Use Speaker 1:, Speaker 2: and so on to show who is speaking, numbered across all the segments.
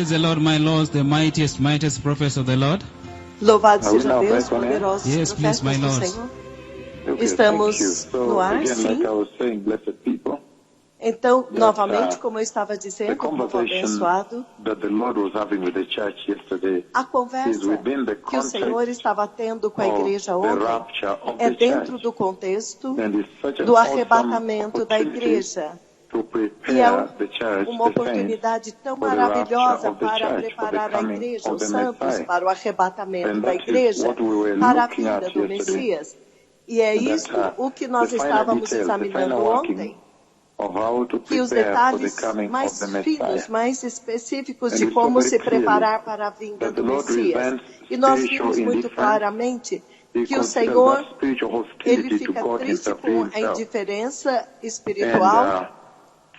Speaker 1: Praise the Lord, my Lord, the mightiest prophets of the Lord.
Speaker 2: Louvado seja Deus, poderosos
Speaker 1: Yes, please, my
Speaker 2: profetas do
Speaker 1: Lord.
Speaker 2: Senhor.
Speaker 3: Okay,
Speaker 2: Estamos
Speaker 3: thank you. So,
Speaker 2: no ar,
Speaker 3: again,
Speaker 2: sim.
Speaker 3: like I was saying, blessed people,
Speaker 2: Então,
Speaker 3: that,
Speaker 2: novamente, como eu estava
Speaker 3: the
Speaker 2: dizendo, povo
Speaker 3: conversation
Speaker 2: abençoado,
Speaker 3: that the Lord was having with the church yesterday
Speaker 2: a
Speaker 3: is
Speaker 2: conversa
Speaker 3: within the
Speaker 2: que o Senhor
Speaker 3: context
Speaker 2: estava tendo com a
Speaker 3: of
Speaker 2: igreja
Speaker 3: the
Speaker 2: ontem
Speaker 3: rapture of
Speaker 2: é
Speaker 3: the
Speaker 2: dentro
Speaker 3: church.
Speaker 2: do contexto
Speaker 3: And it's such an
Speaker 2: do
Speaker 3: awesome
Speaker 2: arrebatamento da
Speaker 3: opportunity
Speaker 2: igreja.
Speaker 3: to
Speaker 2: E é
Speaker 3: prepare the church,
Speaker 2: uma
Speaker 3: the saints,
Speaker 2: oportunidade tão
Speaker 3: for the rapture
Speaker 2: maravilhosa
Speaker 3: of the
Speaker 2: para
Speaker 3: church, for the
Speaker 2: preparar a
Speaker 3: coming
Speaker 2: igreja,
Speaker 3: of
Speaker 2: os
Speaker 3: the
Speaker 2: santos,
Speaker 3: Messiah.
Speaker 2: para o arrebatamento
Speaker 3: And
Speaker 2: da
Speaker 3: that is
Speaker 2: igreja,
Speaker 3: what we were
Speaker 2: para a
Speaker 3: looking
Speaker 2: vinda
Speaker 3: at
Speaker 2: do
Speaker 3: yesterday.
Speaker 2: Messias. E é
Speaker 3: That,
Speaker 2: isso o que nós
Speaker 3: the final
Speaker 2: estávamos
Speaker 3: details, the
Speaker 2: examinando
Speaker 3: final working
Speaker 2: ontem,
Speaker 3: of how to
Speaker 2: que os
Speaker 3: prepare for the
Speaker 2: detalhes
Speaker 3: coming of
Speaker 2: mais
Speaker 3: the
Speaker 2: finos,
Speaker 3: Messiah.
Speaker 2: mais específicos
Speaker 3: And
Speaker 2: de
Speaker 3: we saw
Speaker 2: como
Speaker 3: very
Speaker 2: se
Speaker 3: clearly
Speaker 2: preparar para a vinda
Speaker 3: that the
Speaker 2: do
Speaker 3: Lord
Speaker 2: Messias.
Speaker 3: resents
Speaker 2: E nós
Speaker 3: spiritual
Speaker 2: vimos muito
Speaker 3: indifference.
Speaker 2: claramente
Speaker 3: He
Speaker 2: que o
Speaker 3: considers
Speaker 2: Senhor,
Speaker 3: that spiritual
Speaker 2: ele
Speaker 3: hostility to
Speaker 2: fica
Speaker 3: God
Speaker 2: triste
Speaker 3: himself, to
Speaker 2: com a
Speaker 3: himself.
Speaker 2: indiferença
Speaker 3: And
Speaker 2: espiritual,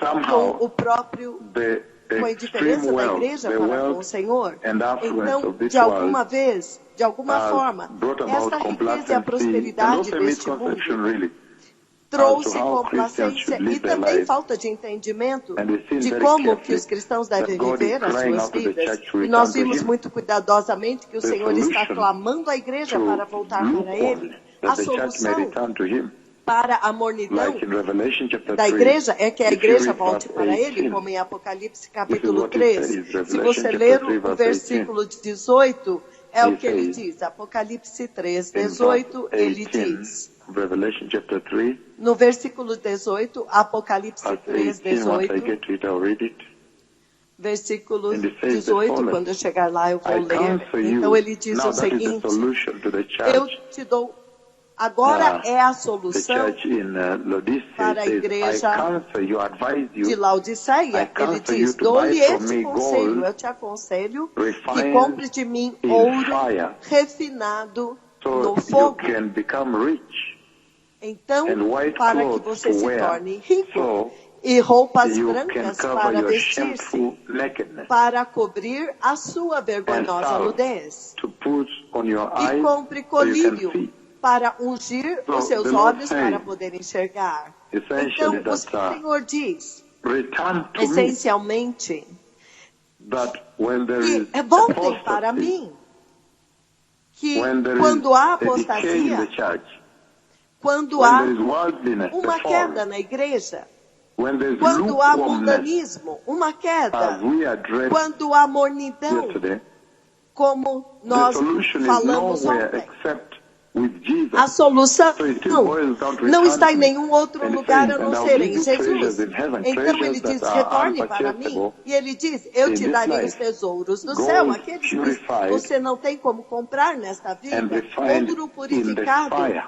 Speaker 2: com
Speaker 3: somehow
Speaker 2: o próprio,
Speaker 3: the
Speaker 2: com a
Speaker 3: extreme
Speaker 2: indiferença da
Speaker 3: wealth,
Speaker 2: igreja
Speaker 3: the
Speaker 2: para com o
Speaker 3: wealth
Speaker 2: Senhor.
Speaker 3: and affluence
Speaker 2: Então,
Speaker 3: of this
Speaker 2: de alguma
Speaker 3: world
Speaker 2: vez, de alguma
Speaker 3: has
Speaker 2: forma,
Speaker 3: brought about
Speaker 2: esta riqueza e a
Speaker 3: complacency and
Speaker 2: prosperidade
Speaker 3: also a
Speaker 2: deste
Speaker 3: misconception
Speaker 2: mundo
Speaker 3: really
Speaker 2: trouxe
Speaker 3: how Christians
Speaker 2: complacência
Speaker 3: should
Speaker 2: e
Speaker 3: live their
Speaker 2: também
Speaker 3: lives.
Speaker 2: falta de entendimento
Speaker 3: And we've seen
Speaker 2: de
Speaker 3: very
Speaker 2: como que
Speaker 3: carefully
Speaker 2: os cristãos
Speaker 3: that
Speaker 2: devem
Speaker 3: God is
Speaker 2: viver as
Speaker 3: crying
Speaker 2: suas
Speaker 3: out to the
Speaker 2: vidas.
Speaker 3: church to
Speaker 2: E nós
Speaker 3: return to
Speaker 2: vimos
Speaker 3: Him.
Speaker 2: muito cuidadosamente que o
Speaker 3: The
Speaker 2: Senhor está
Speaker 3: solution
Speaker 2: clamando a igreja para voltar para
Speaker 3: lukewarm,
Speaker 2: Ele. A
Speaker 3: that the church may
Speaker 2: solução
Speaker 3: return to Him.
Speaker 2: para a mornidão
Speaker 3: Like in Revelation chapter
Speaker 2: da
Speaker 3: 3,
Speaker 2: igreja é que a
Speaker 3: if you
Speaker 2: igreja
Speaker 3: read
Speaker 2: volte
Speaker 3: verse
Speaker 2: para Ele,
Speaker 3: 18,
Speaker 2: como em Apocalipse
Speaker 3: this is
Speaker 2: capítulo
Speaker 3: what it
Speaker 2: 3.
Speaker 3: says,
Speaker 2: Se
Speaker 3: Revelation
Speaker 2: você
Speaker 3: chapter
Speaker 2: ler
Speaker 3: 3,
Speaker 2: o
Speaker 3: verse
Speaker 2: versículo 18, é o
Speaker 3: He
Speaker 2: que ele
Speaker 3: says,
Speaker 2: diz. Apocalipse 3,
Speaker 3: in verse
Speaker 2: 18, ele
Speaker 3: 18,
Speaker 2: diz.
Speaker 3: Revelation chapter 3,
Speaker 2: No versículo 18, Apocalipse
Speaker 3: verse
Speaker 2: 3,
Speaker 3: 18, once I
Speaker 2: 18,
Speaker 3: get to it, I'll read it.
Speaker 2: versículo
Speaker 3: And it says the
Speaker 2: 18,
Speaker 3: following,
Speaker 2: quando eu chegar lá eu vou
Speaker 3: I
Speaker 2: ler.
Speaker 3: counsel you,
Speaker 2: Então ele diz
Speaker 3: now
Speaker 2: o
Speaker 3: that is the
Speaker 2: seguinte,
Speaker 3: solution to the
Speaker 2: eu
Speaker 3: church.
Speaker 2: te dou, agora é a
Speaker 3: The
Speaker 2: solução
Speaker 3: church in Laodicea
Speaker 2: para a
Speaker 3: says, I
Speaker 2: igreja
Speaker 3: counsel you, advise
Speaker 2: de
Speaker 3: you,
Speaker 2: Laodiceia.
Speaker 3: I
Speaker 2: Ele
Speaker 3: counsel
Speaker 2: diz,
Speaker 3: you to
Speaker 2: dou-lhe
Speaker 3: buy from
Speaker 2: este
Speaker 3: me
Speaker 2: conselho,
Speaker 3: gold
Speaker 2: eu te aconselho que
Speaker 3: refined
Speaker 2: compre de mim
Speaker 3: in
Speaker 2: ouro
Speaker 3: fire,
Speaker 2: refinado
Speaker 3: so
Speaker 2: no
Speaker 3: you
Speaker 2: fogo.
Speaker 3: can become rich,
Speaker 2: Então,
Speaker 3: and white
Speaker 2: para que
Speaker 3: clothes
Speaker 2: você
Speaker 3: to
Speaker 2: se
Speaker 3: wear,
Speaker 2: torne rico,
Speaker 3: so
Speaker 2: e roupas
Speaker 3: you can
Speaker 2: brancas
Speaker 3: cover
Speaker 2: para
Speaker 3: your
Speaker 2: vestir-se,
Speaker 3: shameful nakedness,
Speaker 2: para cobrir a sua
Speaker 3: and
Speaker 2: vergonhosa
Speaker 3: salve
Speaker 2: nudez.
Speaker 3: to put on your
Speaker 2: E
Speaker 3: eyes
Speaker 2: compre
Speaker 3: so you can
Speaker 2: colírio
Speaker 3: see.
Speaker 2: para ungir
Speaker 3: So
Speaker 2: os seus
Speaker 3: the Lord
Speaker 2: olhos
Speaker 3: says,
Speaker 2: para poder enxergar.
Speaker 3: essentially,
Speaker 2: Então, o
Speaker 3: that
Speaker 2: Senhor diz,
Speaker 3: return to me,
Speaker 2: essencialmente,
Speaker 3: that when there
Speaker 2: que
Speaker 3: is
Speaker 2: voltem para
Speaker 3: apostasy,
Speaker 2: mim, que
Speaker 3: when there
Speaker 2: quando há
Speaker 3: is a decay in the
Speaker 2: apostasia,
Speaker 3: church,
Speaker 2: quando
Speaker 3: when
Speaker 2: há
Speaker 3: there is worldliness,
Speaker 2: uma
Speaker 3: the fall,
Speaker 2: queda na igreja,
Speaker 3: when there is
Speaker 2: quando há
Speaker 3: lukewarmness,
Speaker 2: mundanismo, uma
Speaker 3: as
Speaker 2: queda,
Speaker 3: we addressed
Speaker 2: quando há mornidão,
Speaker 3: yesterday,
Speaker 2: como
Speaker 3: the
Speaker 2: nós
Speaker 3: solution is
Speaker 2: falamos
Speaker 3: nowhere
Speaker 2: ontem.
Speaker 3: except with Jesus.
Speaker 2: A solução
Speaker 3: So it still boils down to
Speaker 2: não
Speaker 3: return
Speaker 2: está
Speaker 3: to
Speaker 2: em
Speaker 3: me.
Speaker 2: nenhum outro
Speaker 3: And he
Speaker 2: lugar
Speaker 3: says,
Speaker 2: a
Speaker 3: and
Speaker 2: não
Speaker 3: I'll
Speaker 2: ser
Speaker 3: give
Speaker 2: em
Speaker 3: you treasures
Speaker 2: Jesus.
Speaker 3: in heaven,
Speaker 2: Então ele
Speaker 3: treasures
Speaker 2: diz,
Speaker 3: that are
Speaker 2: retorne para mim.
Speaker 3: unpurchasable
Speaker 2: E ele diz, eu
Speaker 3: in
Speaker 2: te
Speaker 3: this
Speaker 2: darei os
Speaker 3: life.
Speaker 2: tesouros do
Speaker 3: Gold
Speaker 2: céu, aqueles que
Speaker 3: purified
Speaker 2: você não tem como comprar nesta
Speaker 3: and
Speaker 2: vida.
Speaker 3: refined
Speaker 2: Ouro
Speaker 3: in the
Speaker 2: purificado
Speaker 3: fire.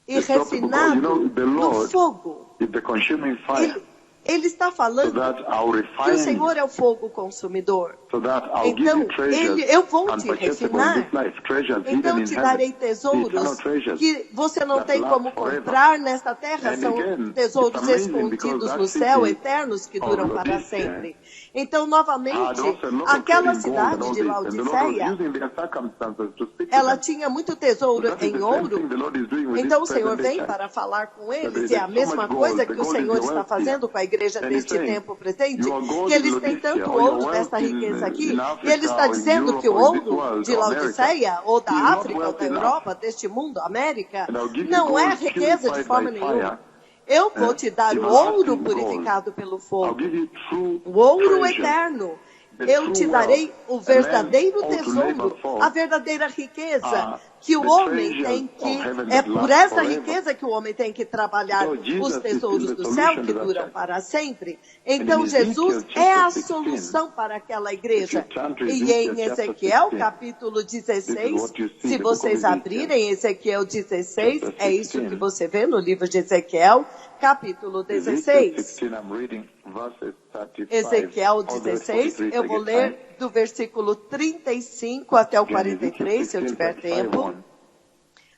Speaker 2: e
Speaker 3: It's not because,
Speaker 2: refinado
Speaker 3: the
Speaker 2: no
Speaker 3: Lord
Speaker 2: fogo.
Speaker 3: is the consuming fire,
Speaker 2: Ele está
Speaker 3: so
Speaker 2: falando
Speaker 3: that I'll
Speaker 2: que o
Speaker 3: refine you,
Speaker 2: Senhor é o fogo consumidor.
Speaker 3: so that I'll give
Speaker 2: Então,
Speaker 3: you treasures
Speaker 2: eu vou te
Speaker 3: unpurchasable in
Speaker 2: refinar.
Speaker 3: this life, treasures
Speaker 2: Então
Speaker 3: hidden in
Speaker 2: te
Speaker 3: heaven,
Speaker 2: darei
Speaker 3: eternal
Speaker 2: tesouros
Speaker 3: treasures
Speaker 2: que você não
Speaker 3: that
Speaker 2: tem
Speaker 3: last
Speaker 2: como
Speaker 3: forever.
Speaker 2: comprar nesta terra.
Speaker 3: And
Speaker 2: São
Speaker 3: again,
Speaker 2: tesouros
Speaker 3: it's amazing because
Speaker 2: escondidos
Speaker 3: that
Speaker 2: no céu,
Speaker 3: city
Speaker 2: eternos, que
Speaker 3: of
Speaker 2: duram para
Speaker 3: Laodicea
Speaker 2: sempre. Então,
Speaker 3: had
Speaker 2: novamente,
Speaker 3: also a lot of
Speaker 2: aquela
Speaker 3: trading gold and
Speaker 2: cidade
Speaker 3: all
Speaker 2: de
Speaker 3: this, and the Lord was
Speaker 2: Laodiceia,
Speaker 3: using their circumstances to speak to
Speaker 2: ela
Speaker 3: them.
Speaker 2: tinha muito
Speaker 3: So
Speaker 2: tesouro
Speaker 3: that is
Speaker 2: em
Speaker 3: the same
Speaker 2: ouro.
Speaker 3: thing the Lord is doing with
Speaker 2: Então o
Speaker 3: this
Speaker 2: Senhor
Speaker 3: present day
Speaker 2: vem
Speaker 3: church.
Speaker 2: para falar com
Speaker 3: That
Speaker 2: eles,
Speaker 3: there
Speaker 2: e é a
Speaker 3: is so
Speaker 2: mesma
Speaker 3: much
Speaker 2: coisa
Speaker 3: gold,
Speaker 2: que
Speaker 3: the
Speaker 2: o
Speaker 3: gold is
Speaker 2: Senhor
Speaker 3: your
Speaker 2: está
Speaker 3: wealth
Speaker 2: fazendo
Speaker 3: here.
Speaker 2: com a igreja
Speaker 3: And he's
Speaker 2: deste
Speaker 3: saying,
Speaker 2: tempo presente,
Speaker 3: your gold
Speaker 2: que
Speaker 3: in
Speaker 2: eles têm
Speaker 3: Laodicea,
Speaker 2: tanto
Speaker 3: or your
Speaker 2: ouro
Speaker 3: wealth
Speaker 2: nesta riqueza
Speaker 3: in
Speaker 2: aqui, e ele
Speaker 3: Africa,
Speaker 2: está
Speaker 3: or in
Speaker 2: dizendo
Speaker 3: Europe,
Speaker 2: que o
Speaker 3: or in this
Speaker 2: ouro
Speaker 3: world,
Speaker 2: de
Speaker 3: or America,
Speaker 2: Laodiceia, ou da
Speaker 3: is not
Speaker 2: África, ou
Speaker 3: wealth
Speaker 2: da
Speaker 3: enough.
Speaker 2: Europa, deste mundo, América,
Speaker 3: And I'll give you
Speaker 2: não é
Speaker 3: gold
Speaker 2: riqueza de
Speaker 3: purified
Speaker 2: forma
Speaker 3: by
Speaker 2: nenhuma.
Speaker 3: fire,
Speaker 2: Eu vou te dar o
Speaker 3: everlasting
Speaker 2: ouro
Speaker 3: gold.
Speaker 2: purificado pelo
Speaker 3: I'll
Speaker 2: fogo,
Speaker 3: give you true
Speaker 2: o ouro
Speaker 3: treasure,
Speaker 2: eterno.
Speaker 3: the
Speaker 2: Eu te
Speaker 3: true
Speaker 2: darei
Speaker 3: wealth.
Speaker 2: o
Speaker 3: A man
Speaker 2: verdadeiro
Speaker 3: ought to
Speaker 2: tesouro,
Speaker 3: labor for
Speaker 2: a verdadeira riqueza que o
Speaker 3: the
Speaker 2: homem
Speaker 3: treasures
Speaker 2: tem
Speaker 3: of
Speaker 2: que,
Speaker 3: heaven
Speaker 2: é
Speaker 3: that
Speaker 2: por
Speaker 3: last
Speaker 2: essa
Speaker 3: forever.
Speaker 2: riqueza que o homem tem que trabalhar
Speaker 3: So Jesus
Speaker 2: os
Speaker 3: is
Speaker 2: tesouros
Speaker 3: still the
Speaker 2: do céu
Speaker 3: solution
Speaker 2: que
Speaker 3: to that
Speaker 2: duram
Speaker 3: church.
Speaker 2: para sempre.
Speaker 3: And
Speaker 2: Então
Speaker 3: in
Speaker 2: Jesus
Speaker 3: Ezekiel
Speaker 2: é a
Speaker 3: chapter 16,
Speaker 2: solução para aquela
Speaker 3: if
Speaker 2: igreja.
Speaker 3: you turn to
Speaker 2: E
Speaker 3: Ezekiel
Speaker 2: em
Speaker 3: chapter
Speaker 2: Ezequiel
Speaker 3: 16,
Speaker 2: capítulo
Speaker 3: this is
Speaker 2: 16,
Speaker 3: what you see,
Speaker 2: se
Speaker 3: the book of
Speaker 2: vocês
Speaker 3: Ezekiel,
Speaker 2: abrirem Ezequiel 16,
Speaker 3: chapter
Speaker 2: é isso que
Speaker 3: 16.
Speaker 2: você vê no livro de Ezequiel, capítulo
Speaker 3: Ezekiel
Speaker 2: 16.
Speaker 3: 16, I'm reading verses 35
Speaker 2: Ezequiel
Speaker 3: all the way to
Speaker 2: 16,
Speaker 3: 43
Speaker 2: eu vou
Speaker 3: again.
Speaker 2: ler do versículo 35 até o
Speaker 3: Again, Ezekiel
Speaker 2: 43, se eu
Speaker 3: 16,
Speaker 2: tiver
Speaker 3: 35
Speaker 2: tempo.
Speaker 3: on.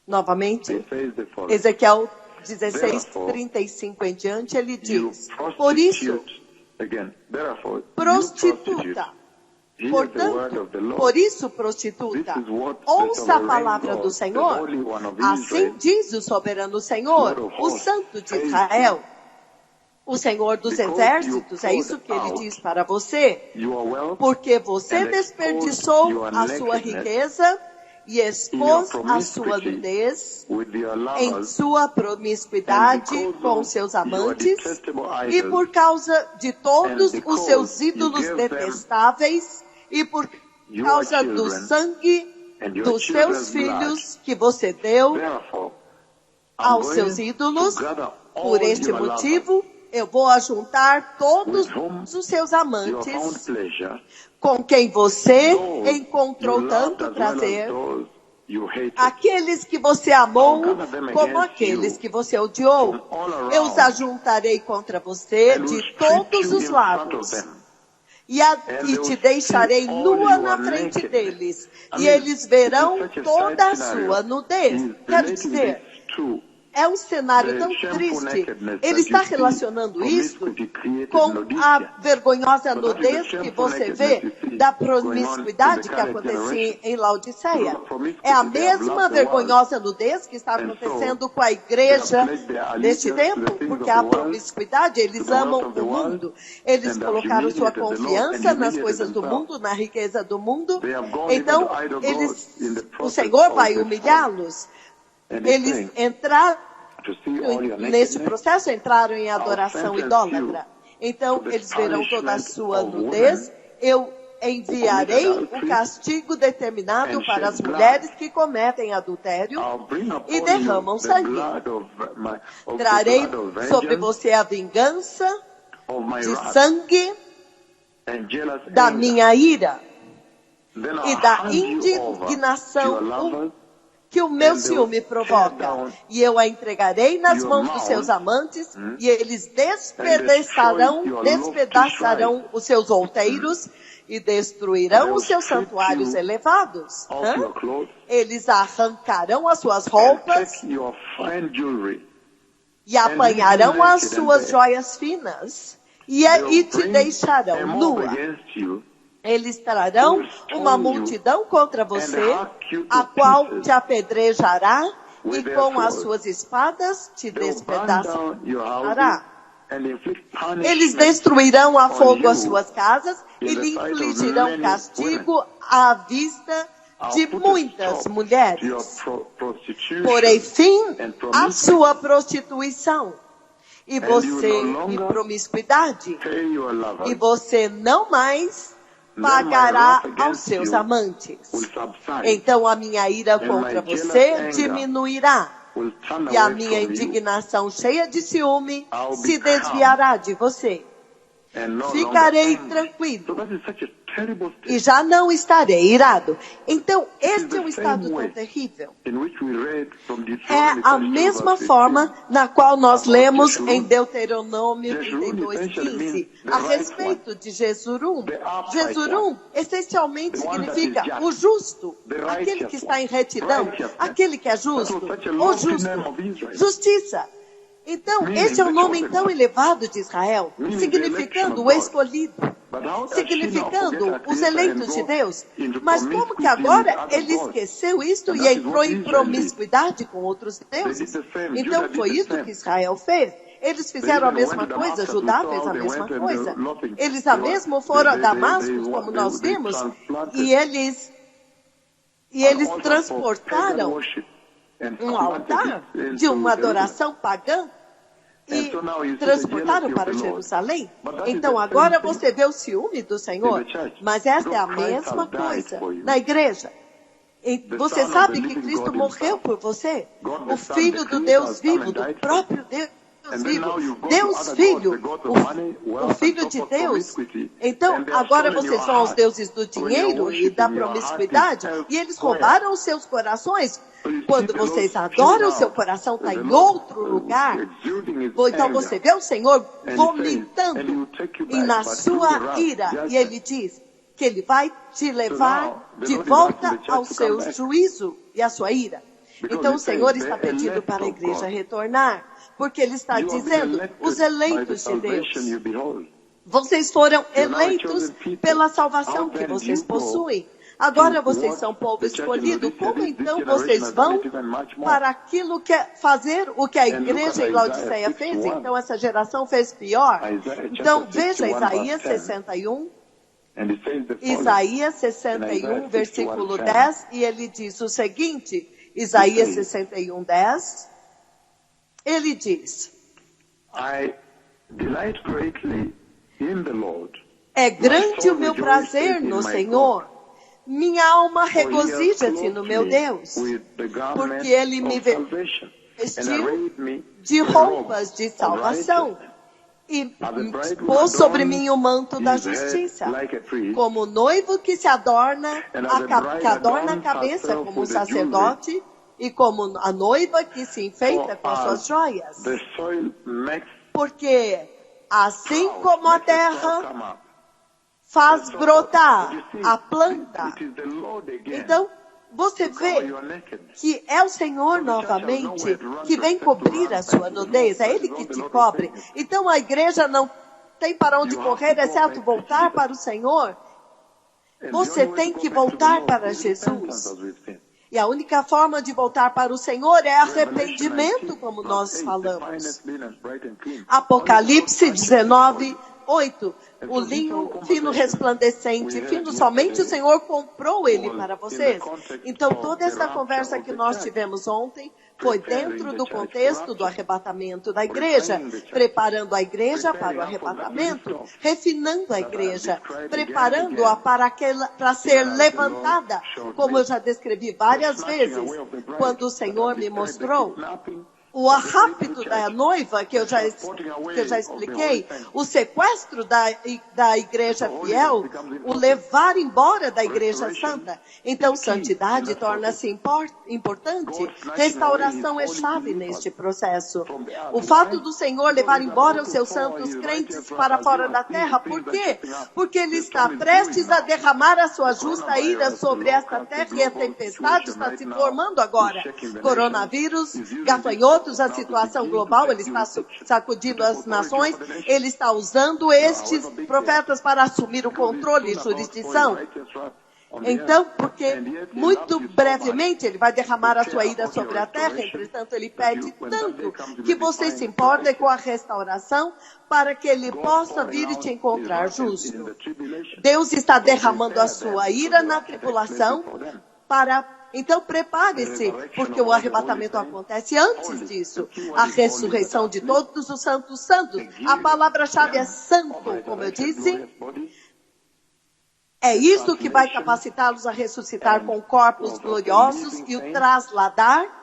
Speaker 2: Novamente,
Speaker 3: It says the following.
Speaker 2: Ezequiel 16,
Speaker 3: Therefore,
Speaker 2: 35 em diante, ele
Speaker 3: You
Speaker 2: diz, por isso,
Speaker 3: prostitute, again, therefore, you
Speaker 2: prostituta,
Speaker 3: hear the word
Speaker 2: portanto,
Speaker 3: of the Lord.
Speaker 2: por isso, prostituta,
Speaker 3: This is what the
Speaker 2: ouça a
Speaker 3: sovereign
Speaker 2: palavra
Speaker 3: God,
Speaker 2: do
Speaker 3: the
Speaker 2: Senhor.
Speaker 3: Holy One of
Speaker 2: Assim
Speaker 3: Israel,
Speaker 2: diz o soberano
Speaker 3: Lord
Speaker 2: Senhor,
Speaker 3: of
Speaker 2: o
Speaker 3: hosts,
Speaker 2: Santo de
Speaker 3: says
Speaker 2: Israel. o Senhor dos
Speaker 3: Because
Speaker 2: exércitos,
Speaker 3: you
Speaker 2: é isso que ele
Speaker 3: poured
Speaker 2: diz para você,
Speaker 3: your wealth
Speaker 2: porque você
Speaker 3: and
Speaker 2: desperdiçou
Speaker 3: exposed
Speaker 2: a
Speaker 3: your
Speaker 2: sua
Speaker 3: nakedness
Speaker 2: riqueza e expôs
Speaker 3: in your
Speaker 2: a sua
Speaker 3: promiscuity
Speaker 2: nudez
Speaker 3: with your
Speaker 2: em
Speaker 3: lovers,
Speaker 2: sua
Speaker 3: and
Speaker 2: promiscuidade
Speaker 3: because
Speaker 2: com
Speaker 3: of
Speaker 2: seus
Speaker 3: your
Speaker 2: amantes,
Speaker 3: detestable
Speaker 2: e
Speaker 3: idols,
Speaker 2: por causa de todos
Speaker 3: and
Speaker 2: os
Speaker 3: because
Speaker 2: seus
Speaker 3: you
Speaker 2: ídolos
Speaker 3: gave them
Speaker 2: detestáveis, e por
Speaker 3: your
Speaker 2: causa do
Speaker 3: children
Speaker 2: sangue
Speaker 3: and your
Speaker 2: dos seus
Speaker 3: children's blood.
Speaker 2: filhos que você deu
Speaker 3: Therefore, I'm
Speaker 2: aos
Speaker 3: going
Speaker 2: seus
Speaker 3: to
Speaker 2: ídolos.
Speaker 3: gather all
Speaker 2: Por este
Speaker 3: your lovers
Speaker 2: motivo, eu vou ajuntar todos
Speaker 3: with whom
Speaker 2: os seus
Speaker 3: you found
Speaker 2: amantes
Speaker 3: pleasure,
Speaker 2: com quem você
Speaker 3: those
Speaker 2: encontrou
Speaker 3: you loved
Speaker 2: tanto
Speaker 3: as well as
Speaker 2: prazer,
Speaker 3: those you hated.
Speaker 2: aqueles que você amou
Speaker 3: I'll gather them
Speaker 2: como
Speaker 3: against
Speaker 2: aqueles
Speaker 3: you
Speaker 2: que você odiou.
Speaker 3: from all around,
Speaker 2: Eu os ajuntarei contra você
Speaker 3: and will
Speaker 2: de
Speaker 3: strip
Speaker 2: todos
Speaker 3: you
Speaker 2: os
Speaker 3: in front
Speaker 2: lados.
Speaker 3: of them.
Speaker 2: E te deixarei nua na frente deles. E eles verão toda a sua nudez. Quero dizer, é um cenário tão triste. Ele está relacionando isso com a vergonhosa nudez que você vê da promiscuidade que acontecia em Laodiceia. É a mesma vergonhosa nudez que está acontecendo com a igreja neste tempo, porque a promiscuidade, eles amam o mundo. Eles colocaram sua confiança nas coisas do mundo, na riqueza do mundo. Então, o Senhor vai humilhá-los. Eles entraram nesse processo, entraram em adoração idólatra. Então, eles verão toda a sua nudez. Eu enviarei o castigo determinado para as mulheres que cometem adultério e derramam sangue. Trarei sobre você a vingança de sangue da minha ira e da indignação que o meu ciúme provoca, e eu a entregarei nas mãos dos seus amantes, e eles despedaçarão os seus outeiros, e destruirão os seus santuários elevados. Eles arrancarão as suas roupas, e apanharão as suas joias finas, e te deixarão nua. Eles trarão uma multidão contra você, a qual te apedrejará e com as suas espadas te despedaçará. Eles destruirão a fogo as suas casas e lhe infligirão castigo à vista de muitas mulheres. Porém, fim à sua prostituição e promiscuidade, e você não mais pagará aos seus amantes. Então a minha ira contra você diminuirá, e a minha indignação cheia de ciúme se desviará de você. Ficarei tranquilo e já não estarei irado. Então, este é um estado tão terrível. É a mesma forma na qual nós lemos em Deuteronômio 32:15 a respeito de Jesurum. Jesurum essencialmente significa o justo, aquele que está em retidão, aquele que é justo, o justo, justiça. Então, este é o nome tão elevado de Israel, significando o escolhido, significando os eleitos de Deus. Mas como que agora ele esqueceu isto e entrou em promiscuidade com outros deuses? Então, foi isso que Israel fez. Eles fizeram a mesma coisa, Judá fez a mesma coisa. Eles a mesmo foram a Damasco, como nós vimos, e eles transportaram um altar de uma adoração pagã e transportaram para Jerusalém. Então agora você vê o ciúme do Senhor, mas esta é a mesma coisa na igreja. Você sabe que Cristo morreu por você, o Filho do Deus vivo, do próprio Deus vivo, Deus Filho, o Filho de Deus. Então, agora vocês vão aos deuses do dinheiro e da promiscuidade, e eles roubaram os seus corações. Quando vocês adoram, o seu coração está em outro lugar. Então você vê o Senhor vomitando na sua ira, e Ele diz que Ele vai te levar de volta ao seu juízo e à sua ira. Então o Senhor está pedindo para a igreja retornar, porque Ele está dizendo, os eleitos de Deus, vocês foram eleitos pela salvação que vocês possuem. Agora vocês são povo escolhido. Como então vocês vão para aquilo que fazer o que a igreja em Laodiceia fez? Então essa geração fez pior. Então veja Isaías 61. Isaías 61, versículo 10, e ele diz o seguinte, Isaías 61, 10, ele diz, é grande o meu prazer no Senhor, minha alma regozija-se no meu Deus, porque ele me vestiu de roupas de salvação, e pôs sobre mim o manto da justiça, como noivo que se adorna, que adorna a cabeça como um sacerdote, e como a noiva que se enfeita com as suas joias. Porque assim como a terra faz brotar a planta, então você vê que é o Senhor novamente que vem cobrir a sua nudez, é Ele que te cobre. Então a igreja não tem para onde correr, exceto voltar para o Senhor. Você tem que voltar para Jesus. E a única forma de voltar para o Senhor é arrependimento, como nós falamos. Apocalipse 19, 8. O linho fino resplandecente, fino somente o Senhor comprou ele para vocês. Então toda essa conversa que nós tivemos ontem foi dentro do contexto do arrebatamento da igreja, preparando a igreja para o arrebatamento, refinando a igreja, preparando-a para ser levantada, como eu já descrevi várias vezes, quando o Senhor me mostrou o rapto da noiva, que eu já expliquei, o sequestro da igreja fiel, o levar embora da igreja santa. Então, santidade torna-se importante. Restauração é chave neste processo. O fato do Senhor levar embora os seus santos crentes para fora da terra, por quê? Porque Ele está prestes a derramar a sua justa ira sobre esta terra e a tempestade está se formando agora. Coronavírus, gafanhotos, a situação global, ele está sacudindo as nações, ele está usando estes profetas para assumir o controle e jurisdição. Então, porque muito brevemente ele vai derramar a sua ira sobre a terra, entretanto ele pede tanto que você se importe com a restauração para que ele possa vir e te encontrar justo. Deus está derramando a sua ira na tribulação Então prepare-se, porque o arrebatamento acontece antes disso. A ressurreição de todos os santos. A palavra-chave é santo, como eu disse. É isso que vai capacitá-los a ressuscitar com corpos gloriosos e o trasladar.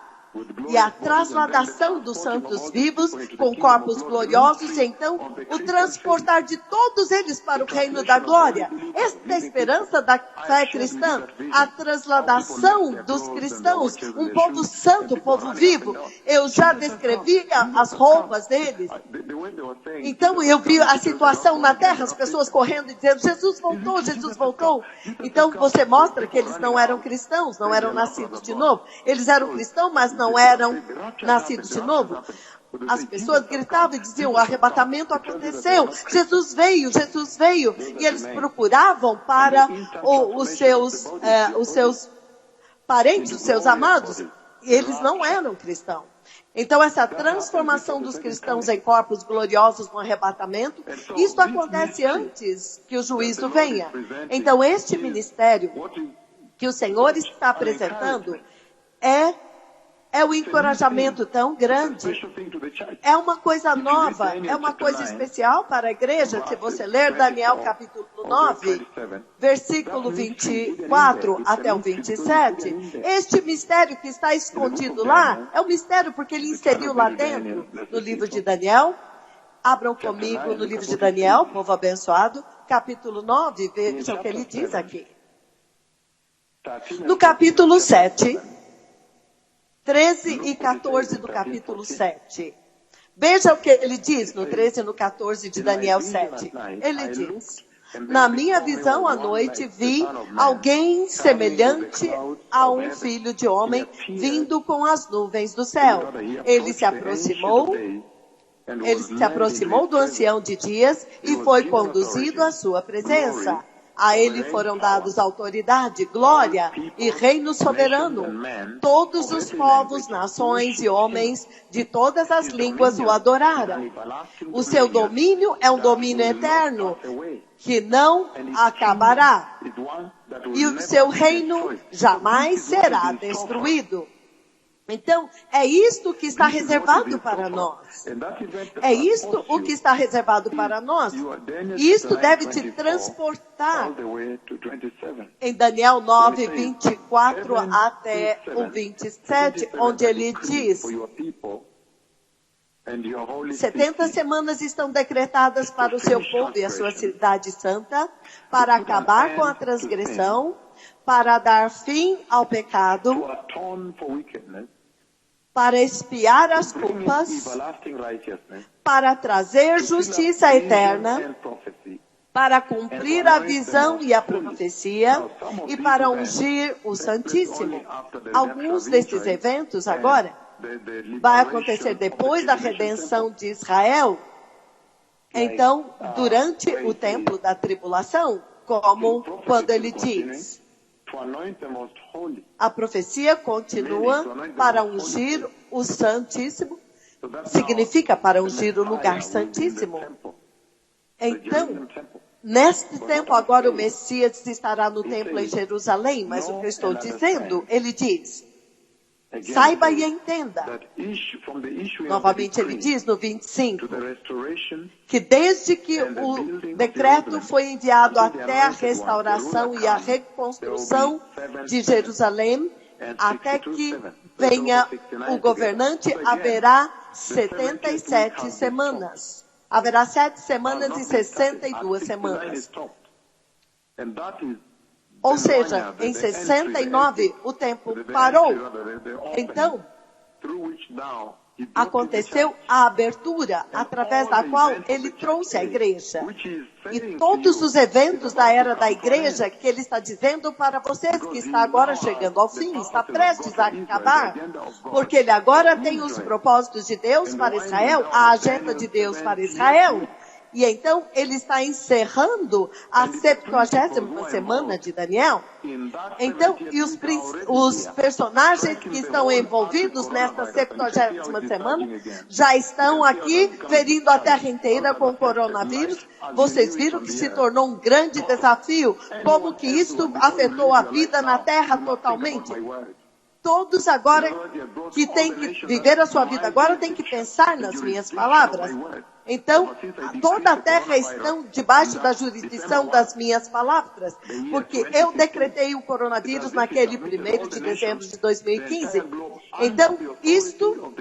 Speaker 2: E a trasladação dos santos vivos com corpos gloriosos, e então o transportar de todos eles para o reino da glória. Esta é a esperança da fé cristã, a trasladação dos cristãos, um povo santo, um povo vivo. Eu já descrevi as roupas deles. Então eu vi a situação na terra, as pessoas correndo e dizendo, Jesus voltou, Jesus voltou. Então você mostra que eles não eram cristãos, não eram nascidos de novo. Eles eram cristãos, mas não eram nascidos de novo. As pessoas gritavam e diziam, o arrebatamento aconteceu, Jesus veio, e eles procuravam para os seus parentes, os seus amados, e eles não eram cristãos. Então essa transformação dos cristãos em corpos gloriosos no arrebatamento, isso acontece antes que o juízo venha. Então este ministério que o Senhor está apresentando é um encorajamento tão grande. É uma coisa nova, é uma coisa especial para a igreja. Se você ler Daniel capítulo 9, versículo 24 até o 27, este mistério que está escondido lá, é um mistério porque ele inseriu lá dentro, no livro de Daniel. Abram comigo no livro de Daniel, povo abençoado, capítulo 9, vejam o que ele diz aqui. No capítulo 7, 13 e 14 do capítulo 7. Veja o que ele diz no 13 e no 14 de Daniel 7. Ele diz, na minha visão à noite vi alguém semelhante a um filho de homem vindo com as nuvens do céu. Ele se aproximou do ancião de dias e foi conduzido à sua presença. A ele foram dados autoridade, glória e reino soberano. Todos os povos, nações e homens de todas as línguas o adoraram. O seu domínio é um domínio eterno, que não acabará. E o seu reino jamais será destruído. Então, é isto que está reservado para nós. É isto o que está reservado para nós. E isto deve te transportar em Daniel 9, 24 até o 27, onde ele diz: 70 semanas estão decretadas para o seu povo e a sua cidade santa, para acabar com a transgressão, para dar fim ao pecado, para expiar as culpas, para trazer justiça eterna, para cumprir a visão e a profecia, e para ungir o Santíssimo. Alguns desses eventos agora vai acontecer depois da redenção de Israel. Então, durante o tempo da tribulação, como quando ele diz: a profecia continua para ungir o Santíssimo, significa para ungir o lugar santíssimo. Então, neste tempo agora o Messias estará no templo em Jerusalém, mas o que eu estou dizendo, ele diz: saiba e entenda. Novamente ele diz no 25, que desde que o decreto foi enviado até a restauração e a reconstrução de Jerusalém, até que venha o governante, haverá 77 semanas. Haverá 7 semanas e 62 semanas. Ou seja, em 69 o tempo parou. Então, aconteceu a abertura, através da qual ele trouxe a igreja. E todos os eventos da era da igreja que ele está dizendo para vocês, que está agora chegando ao fim, está prestes a acabar, porque ele agora tem os propósitos de Deus para Israel, a agenda de Deus para Israel. E então ele está encerrando a 70ª semana de Daniel. Então, e os personagens que estão envolvidos nesta 70ª semana já estão aqui ferindo a terra inteira com o coronavírus. Vocês viram que se tornou um grande desafio, como que isto afetou a vida na terra totalmente. Todos agora que têm que viver a sua vida agora têm que pensar nas minhas palavras. Então, toda a terra está debaixo da jurisdição das minhas palavras, porque eu decretei o coronavírus naquele 1º de dezembro de 2015. Então, isto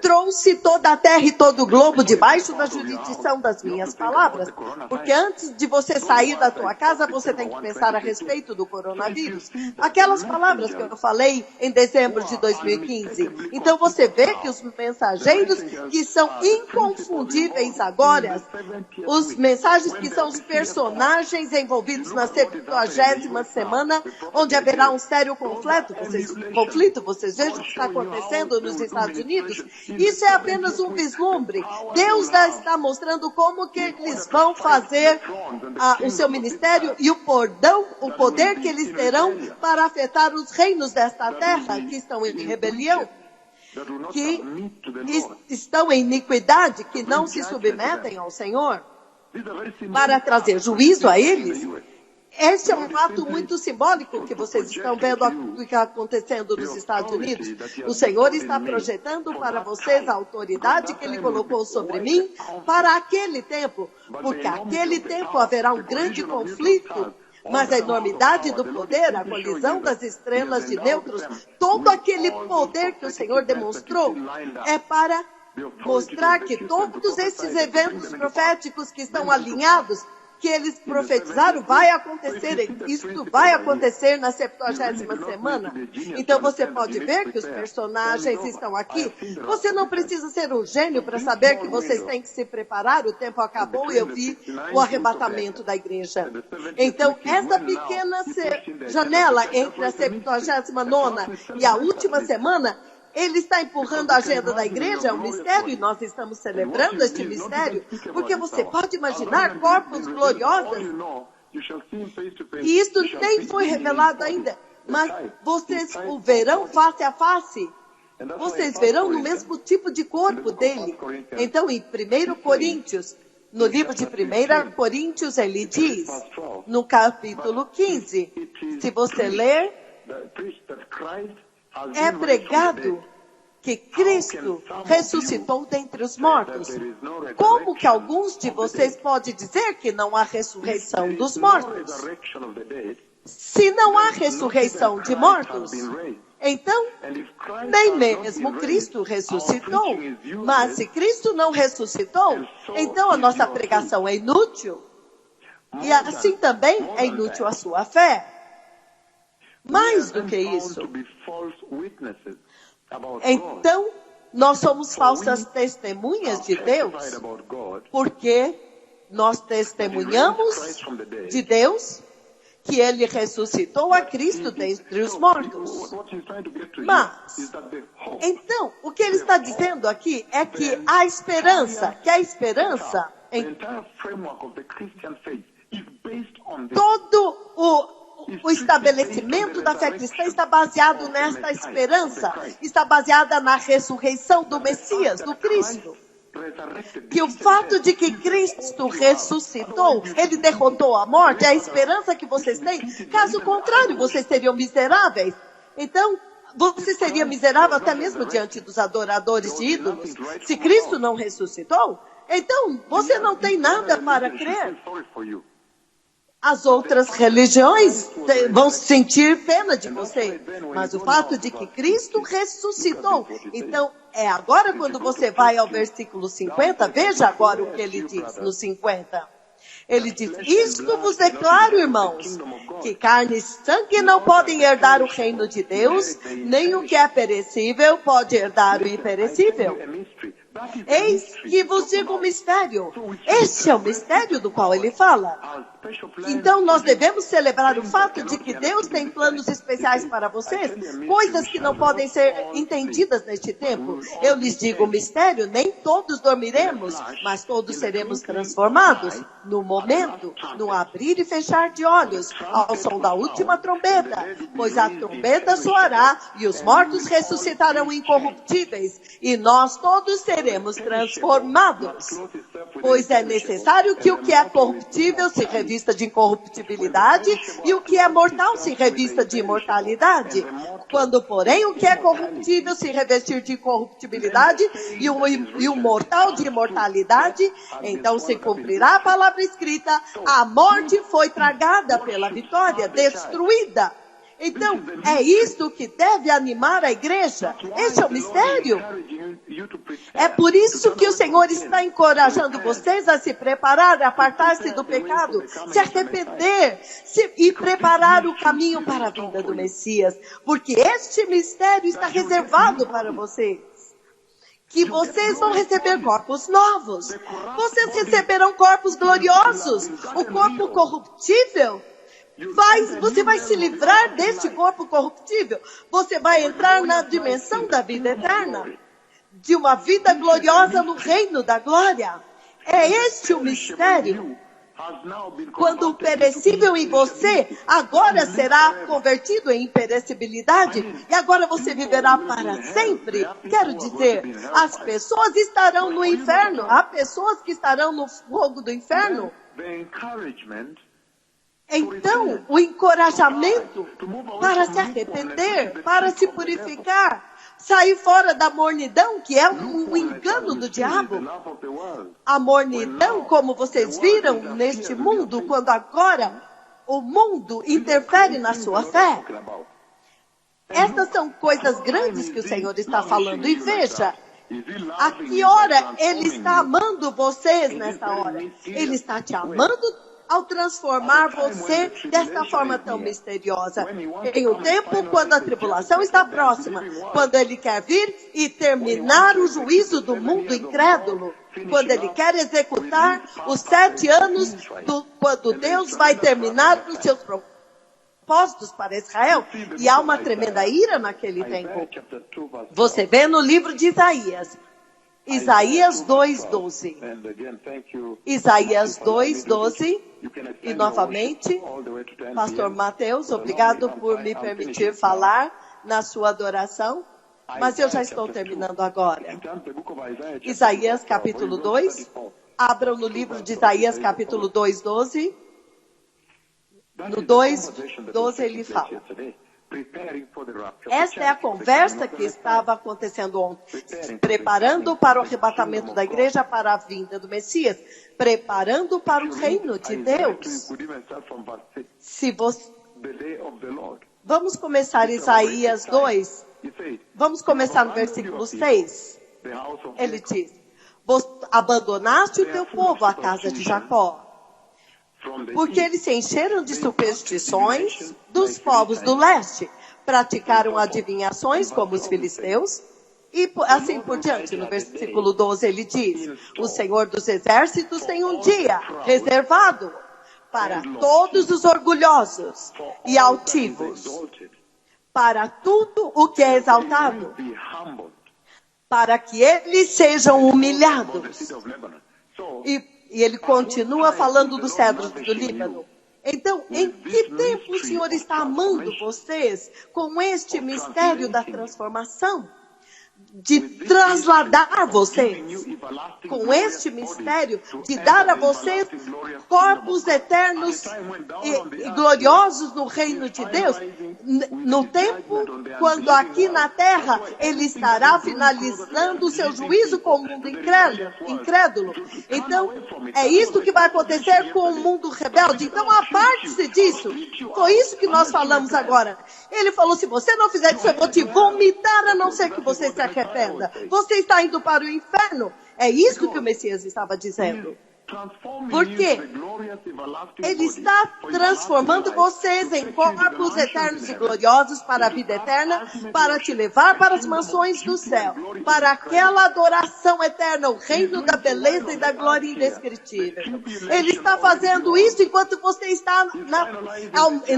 Speaker 2: trouxe toda a terra e todo o globo debaixo da jurisdição das minhas palavras, porque antes de você sair da tua casa, você tem que pensar a respeito do coronavírus. Aquelas palavras que eu falei em dezembro de 2015. Então, você vê que os mensageiros que são inconfundíveis agora, os mensagens que são os personagens envolvidos na 70ª semana, onde haverá um sério conflito, vocês vejam o que está acontecendo nos Estados Unidos. Isso é apenas um vislumbre. Deus já está mostrando como que eles vão fazer o seu ministério e o poder que eles terão para afetar os reinos desta terra que estão em rebelião, que estão em iniquidade, que não se submetem ao Senhor, para trazer juízo a eles. Esse é um ato muito simbólico que vocês estão vendo o que está acontecendo nos Estados Unidos. O Senhor está projetando para vocês a autoridade que Ele colocou sobre mim para aquele tempo, porque aquele tempo haverá um grande conflito. Mas a enormidade do poder, a colisão das estrelas de nêutrons, todo aquele poder que o Senhor demonstrou é para mostrar que todos esses eventos proféticos que estão alinhados, que eles profetizaram, vai acontecer. Isso vai acontecer na 70ª semana. Então você pode ver que os personagens estão aqui. Você não precisa ser um gênio para saber que vocês têm que se preparar. O tempo acabou e eu vi o arrebatamento da igreja. Então, essa pequena janela entre a 79ª e a última semana, ele está empurrando a agenda da igreja, é um mistério, e nós estamos celebrando este mistério, porque você pode imaginar corpos gloriosos E isso nem foi revelado ainda. Mas vocês o verão face a face. Vocês verão no mesmo tipo de corpo dele. Então, em 1 Coríntios, no livro de 1 Coríntios, ele diz, no capítulo 15, se você ler, é pregado que Cristo ressuscitou dentre os mortos. Como que alguns de vocês podem dizer que não há ressurreição dos mortos? Se não há ressurreição de mortos, então, nem mesmo Cristo ressuscitou. Mas se Cristo não ressuscitou, então a nossa pregação é inútil. E assim também é inútil a sua fé. Mais do que isso. Então, nós somos falsas testemunhas de Deus, porque nós testemunhamos de Deus que Ele ressuscitou a Cristo dentre os mortos. Mas, então, o que ele está dizendo aqui é que a esperança, todo o estabelecimento da fé cristã está baseado nesta esperança, está baseada na ressurreição do Messias, do Cristo. Que o fato de que Cristo ressuscitou, Ele derrotou a morte, é a esperança que vocês têm. Caso contrário, vocês seriam miseráveis. Então, você seria miserável até mesmo diante dos adoradores de ídolos. Se Cristo não ressuscitou, então você não tem nada para crer. As outras religiões vão sentir pena de você. Mas o fato de que Cristo ressuscitou. Então, é agora quando você vai ao versículo 50, veja agora o que ele diz no 50. Ele diz, isto vos declaro, irmãos, que carne e sangue não podem herdar o reino de Deus, nem o que é perecível pode herdar o imperecível. Eis que vos digo um mistério. Este é o mistério do qual ele fala. Então nós devemos celebrar o fato de que Deus tem planos especiais para vocês, coisas que não podem ser entendidas neste tempo. Eu lhes digo um mistério, nem todos dormiremos, mas todos seremos transformados no momento, no abrir e fechar de olhos, ao som da última trombeta, pois a trombeta soará e os mortos ressuscitarão incorruptíveis e nós todos seremos transformados. Pois é necessário que o que é corruptível se revista de incorruptibilidade e o que é mortal se revista de imortalidade. Quando, porém, o que é corruptível se revestir de incorruptibilidade e o mortal de imortalidade, então se cumprirá a palavra escrita, a morte foi tragada pela vitória, destruída. Então, é isto que deve animar a igreja. Esse é o mistério. É por isso que o Senhor está encorajando vocês a se preparar, a apartar-se do pecado, se arrepender e preparar o caminho para a vinda do Messias. Porque este mistério está reservado para vocês. Que vocês vão receber corpos novos. Vocês receberão corpos gloriosos. O corpo corruptível. Você vai se livrar deste corpo corruptível. Você vai entrar na dimensão da vida eterna. De uma vida gloriosa no reino da glória. É este o mistério. Quando o perecível em você agora será convertido em imperecibilidade. E agora você viverá para sempre. Quero dizer, as pessoas estarão no inferno. Há pessoas que estarão no fogo do inferno. Então, o encorajamento para se arrepender, para se purificar, sair fora da mornidão, que é um engano do diabo. A mornidão, como vocês viram neste mundo, quando agora o mundo interfere na sua fé. Essas são coisas grandes que o Senhor está falando. E veja, a que hora Ele está amando vocês nessa hora? Ele está te amando ao transformar você desta forma tão misteriosa. Em um tempo quando a tribulação está próxima, quando Ele quer vir e terminar o juízo do mundo incrédulo, quando Ele quer executar os 7 anos, quando Deus vai terminar os seus propósitos para Israel, e há uma tremenda ira naquele tempo. Você vê no livro de Isaías, Isaías 2:12.
Speaker 3: And again, thank you.
Speaker 2: Isaías 2:12. E novamente, Pastor Mateus, obrigado por me permitir falar na sua adoração. Mas eu já estou terminando agora. Isaías capítulo 2. Abram no livro de Isaías capítulo 2:12. No 2:12 ele fala. Esta é a conversa que estava acontecendo ontem. Se preparando para o arrebatamento da igreja, para a vinda do Messias. Preparando para o reino de Deus. Se você... Vamos começar Isaías 2. Vamos começar no versículo 6. Ele diz: abandonaste o teu povo, a casa de Jacó, porque eles se encheram de superstições dos povos do leste, praticaram adivinhações como os filisteus, e assim por diante. No versículo 12 ele diz: o Senhor dos exércitos tem um dia reservado para todos os orgulhosos e altivos, para tudo o que é exaltado, para que eles sejam humilhados. E ele continua falando dos cedros do Líbano. Então, em que tempo o Senhor está amando vocês com este mistério da transformação? De trasladar vocês com este mistério, de dar a vocês corpos eternos e gloriosos no reino de Deus, no tempo quando aqui na terra ele estará finalizando o seu juízo com o mundo incrédulo. Então, é isso que vai acontecer com o mundo rebelde. Então, aparte-se disso. Foi isso que nós falamos agora. Ele falou: se você não fizer isso, eu vou te vomitar, a não ser que você se arrependa. Você está indo para o inferno. É isso que o Messias estava dizendo. Porque ele está transformando vocês em corpos eternos e gloriosos para a vida eterna, para te levar para as mansões do céu, para aquela adoração eterna, o reino da beleza e da glória indescritível. Ele está fazendo isso enquanto você está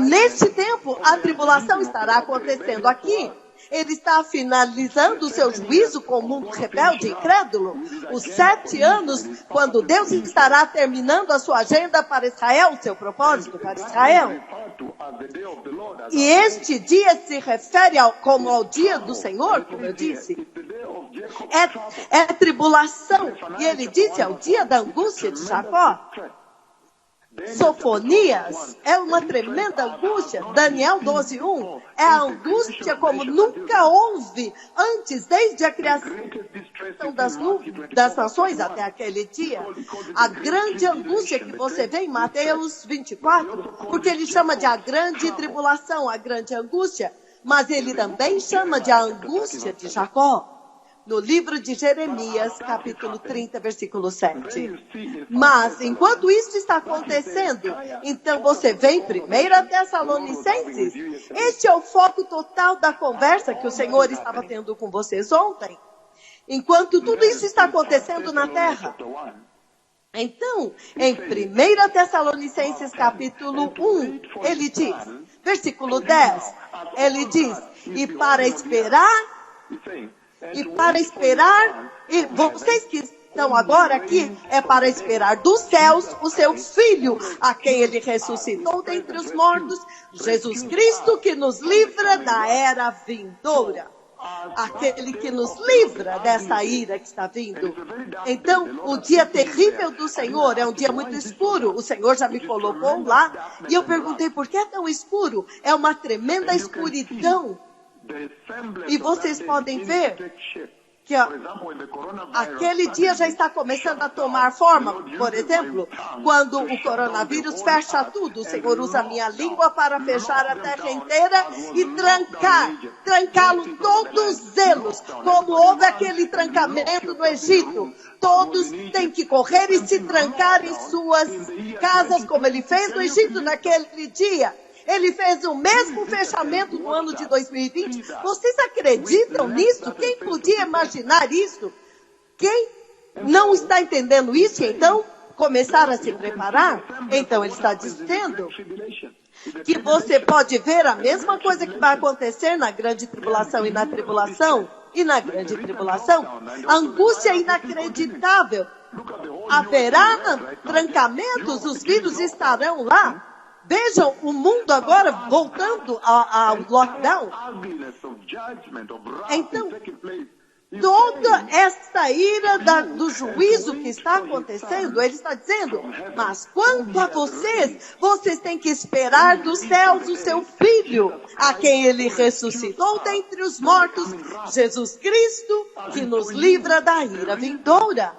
Speaker 2: neste tempo. A tribulação estará acontecendo aqui. Ele está finalizando o seu juízo com o mundo rebelde e incrédulo. Os 7 anos, quando Deus estará terminando a sua agenda para Israel, o seu propósito para Israel. E este dia se refere como ao dia do Senhor, como eu disse. É tribulação. E ele disse: é o dia da angústia de Jacó. Sofonias é uma tremenda angústia. Daniel 12:1 é a angústia como nunca houve antes, desde a criação das nações até aquele dia. A grande angústia que você vê em Mateus 24, porque ele chama de a grande tribulação, a grande angústia, mas ele também chama de a angústia de Jacó. No livro de Jeremias, capítulo 30, versículo 7. Mas, enquanto isso está acontecendo, então você vê em 1 Tessalonicenses. Este é o foco total da conversa que o Senhor estava tendo com vocês ontem. Enquanto tudo isso está acontecendo na terra. Então, em 1 Tessalonicenses, capítulo 1, ele diz, versículo 10, ele diz: e para esperar, e vocês que estão agora aqui, é para esperar dos céus o seu Filho, a quem ele ressuscitou dentre os mortos, Jesus Cristo, que nos livra da era vindoura. Aquele que nos livra dessa ira que está vindo. Então, o dia terrível do Senhor é um dia muito escuro. O Senhor já me colocou lá, e eu perguntei: por que é tão escuro? É uma tremenda escuridão. E vocês podem ver que aquele dia já está começando a tomar forma. Por exemplo, quando o coronavírus fecha tudo, o Senhor usa a minha língua para fechar a terra inteira e trancá-lo todos eles, como houve aquele trancamento no Egito. Todos têm que correr e se trancar em suas casas, como ele fez no Egito naquele dia. Ele fez o mesmo fechamento no ano de 2020. Vocês acreditam nisso? Quem podia imaginar isso? Quem não está entendendo isso, então começar a se preparar? Então ele está dizendo que você pode ver a mesma coisa que vai acontecer na grande tribulação e na tribulação. E na grande tribulação, angústia inacreditável. Haverá trancamentos, os vírus estarão lá. Vejam o mundo agora voltando ao lockdown. Então, toda esta ira do juízo que está acontecendo, ele está dizendo, mas quanto a vocês têm que esperar dos céus o seu Filho, a quem ele ressuscitou dentre os mortos, Jesus Cristo, que nos livra da ira vindoura.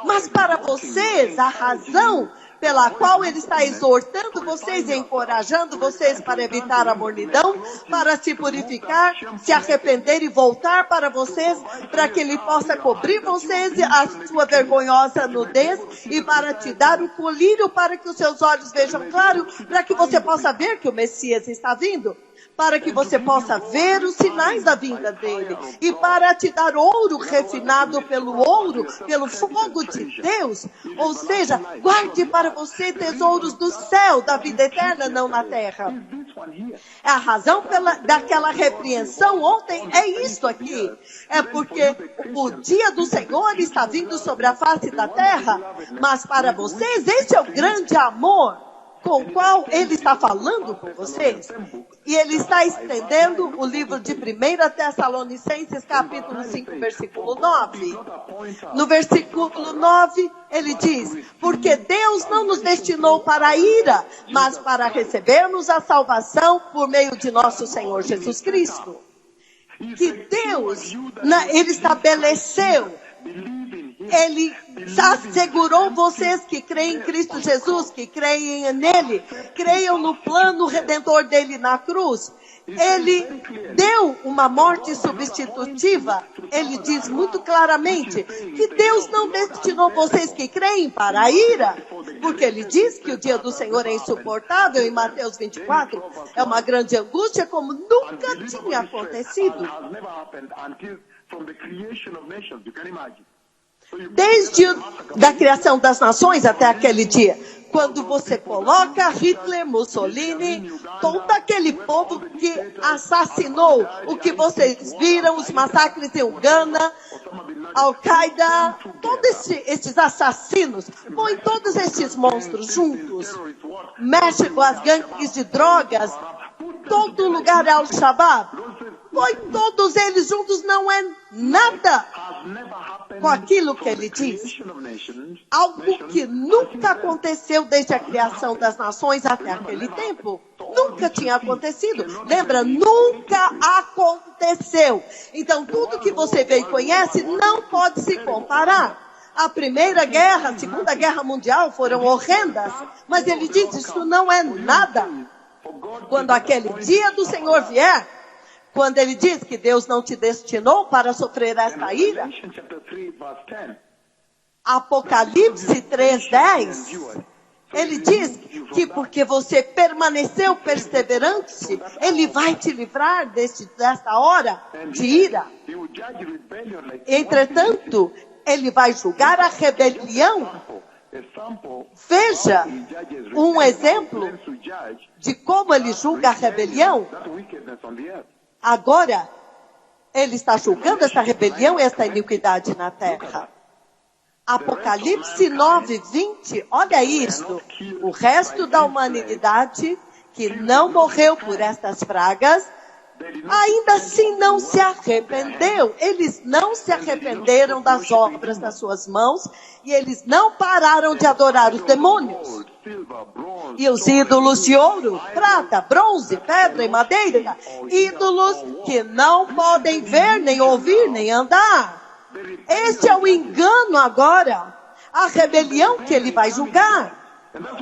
Speaker 2: Mas para vocês, a razão pela qual ele está exortando vocês e encorajando vocês para evitar a mornidão, para se purificar, se arrepender e voltar para vocês, para que ele possa cobrir vocês a sua vergonhosa nudez e para te dar o colírio para que os seus olhos vejam claro, para que você possa ver que o Messias está vindo, para que você possa ver os sinais da vinda dele e para te dar ouro refinado pelo fogo de Deus. Ou seja, guarde para você tesouros do céu, da vida eterna, não na terra. A razão daquela repreensão ontem é isso aqui. É porque o dia do Senhor está vindo sobre a face da terra, mas para vocês esse é o grande amor com o qual ele está falando com vocês. E ele está estendendo o livro de 1 Tessalonicenses, capítulo 5, versículo 9. No versículo 9, ele diz, porque Deus não nos destinou para a ira, mas para recebermos a salvação por meio de nosso Senhor Jesus Cristo. Que Deus, ele estabeleceu, ele assegurou vocês que creem em Cristo Jesus, que creem nele, creiam no plano redentor dele na cruz. Ele deu uma morte substitutiva. Ele diz muito claramente que Deus não destinou vocês que creem para a ira, porque ele diz que o dia do Senhor é insuportável em Mateus 24. É uma grande angústia como nunca tinha acontecido. Desde a criação das nações até aquele dia, quando você coloca Hitler, Mussolini, todo aquele povo que assassinou, o que vocês viram, os massacres em Uganda, Al-Qaeda, todos esses assassinos, põe todos esses monstros juntos, mexe com as gangues de drogas, todo lugar é Al-Shabaab, põe todos eles juntos, não é nada com aquilo que ele diz. Algo que nunca aconteceu desde a criação das nações até aquele tempo. Nunca tinha acontecido. Lembra? Nunca aconteceu. Então, tudo que você vê e conhece não pode se comparar. A Primeira Guerra, a Segunda Guerra Mundial foram horrendas. Mas ele diz, isso não é nada. Quando aquele dia do Senhor vier, quando ele diz que Deus não te destinou para sofrer esta ira, Apocalipse 3:10, ele diz que porque você permaneceu perseverante, ele vai te livrar desta hora de ira. Entretanto, ele vai julgar a rebelião. Veja um exemplo de como ele julga a rebelião. Agora, ele está julgando essa rebelião e essa iniquidade na terra. Apocalipse 9:20, olha isso. O resto da humanidade que não morreu por estas pragas, ainda assim não se arrependeu. Eles não se arrependeram das obras das suas mãos e eles não pararam de adorar os demônios. E os ídolos de ouro, prata, bronze, pedra e madeira, ídolos que não podem ver, nem ouvir, nem andar. Este é o engano agora, a rebelião que ele vai julgar.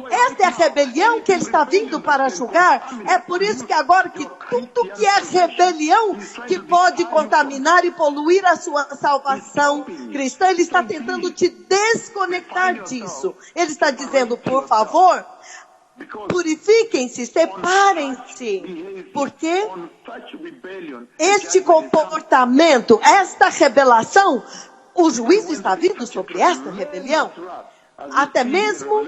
Speaker 2: Esta é a rebelião que ele está vindo para julgar. É por isso que agora que tudo que é rebelião que pode contaminar e poluir a sua salvação cristã, ele está tentando te desconectar disso. Ele está dizendo, por favor, purifiquem-se, separem-se, porque este comportamento, esta rebelação, o juízo está vindo sobre esta rebelião. Até mesmo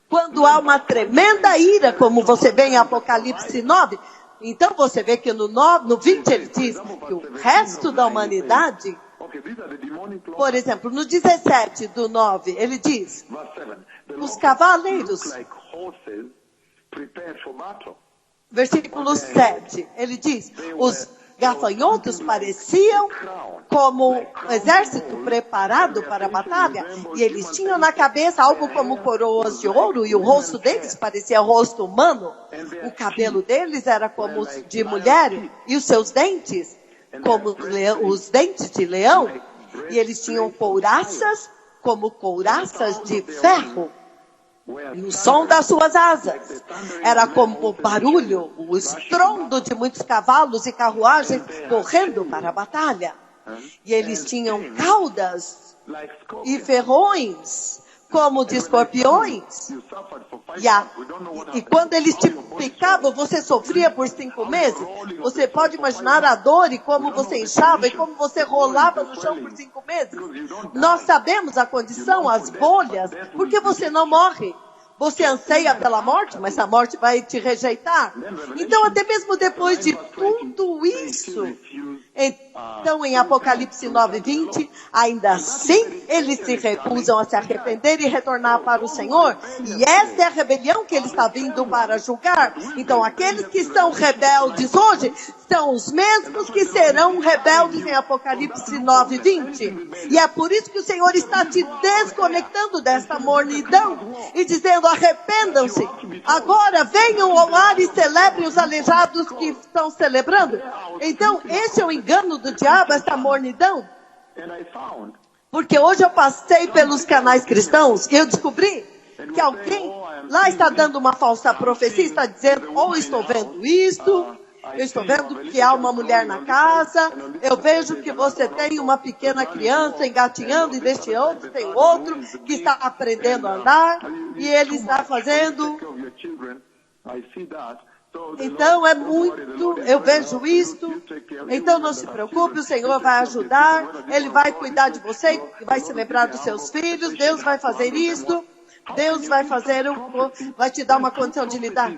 Speaker 2: quando há uma tremenda ira, como você vê em Apocalipse 9, Então você vê que no 20 ele diz que o resto da humanidade, por exemplo, no 17 do 9, ele diz, os cavaleiros, versículo 7, ele diz, os gafanhotos pareciam como um exército preparado para a batalha, e eles tinham na cabeça algo como coroas de ouro, e o rosto deles parecia rosto humano, o cabelo deles era como os de mulher, e os seus dentes como os dentes de leão, e eles tinham couraças como couraças de ferro. E o som das suas asas era como o barulho, o estrondo de muitos cavalos e carruagens correndo para a batalha. E eles tinham caudas e ferrões como de escorpiões. E quando eles te picavam, você sofria por 5 meses. Você pode imaginar a dor e como você inchava e como você rolava no chão por 5 meses. Nós sabemos a condição, as bolhas, porque você não morre. Você anseia pela morte, mas a morte vai te rejeitar. Então, até mesmo depois de tudo isso, então em Apocalipse 9:20, ainda assim eles se recusam a se arrepender e retornar para o Senhor. E essa é a rebelião que ele está vindo para julgar. Então, aqueles que são rebeldes hoje, são os mesmos que serão rebeldes em Apocalipse 9:20. E é por isso que o Senhor está te desconectando dessa mornidão e dizendo, arrependam-se. Agora venham ao ar e celebrem os aleijados que estão celebrando. Então, esse é o engano do diabo, essa mornidão. Porque hoje eu passei pelos canais cristãos e eu descobri que alguém lá está dando uma falsa profecia, está dizendo, ou estou vendo isto, eu estou vendo que há uma mulher na casa, eu vejo que você tem uma pequena criança engatinhando e deste outro tem outro que está aprendendo a andar e ele está fazendo. Então é muito, eu vejo isto, então não se preocupe, o Senhor vai ajudar, Ele vai cuidar de você, vai se lembrar dos seus filhos, Deus vai fazer isto. Deus vai vai te dar uma condição de lidar.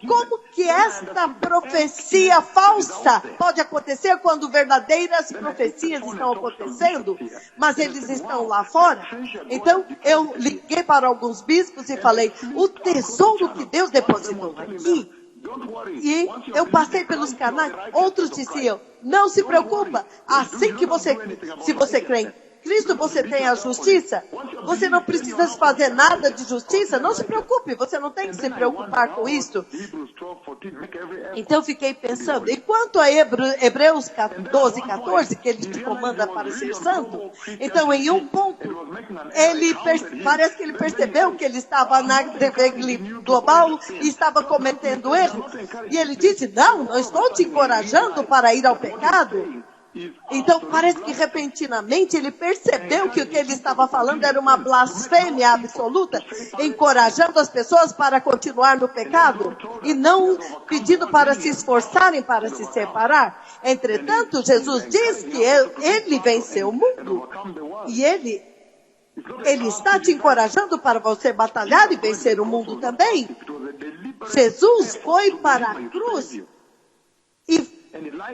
Speaker 2: Como que esta profecia falsa pode acontecer quando verdadeiras profecias estão acontecendo, mas eles estão lá fora? Então, eu liguei para alguns bispos e falei, o tesouro que Deus depositou aqui, e eu passei pelos canais, outros diziam, não se preocupa, assim que se você crê em Cristo, você tem a justiça, você não precisa fazer nada de justiça, não se preocupe, você não tem que se preocupar com isso. Então fiquei pensando, e quanto a Hebreus 12:14, que ele te comanda para ser santo, então em um ponto, parece que ele percebeu que ele estava na TV global e estava cometendo erro, e ele disse, não estou te encorajando para ir ao pecado. Então parece que repentinamente ele percebeu que o que ele estava falando era uma blasfêmia absoluta, encorajando as pessoas para continuar no pecado e não pedindo para se esforçarem para se separar. Entretanto, Jesus diz que ele venceu o mundo e ele está te encorajando para você batalhar e vencer o mundo também. Jesus foi para a cruz e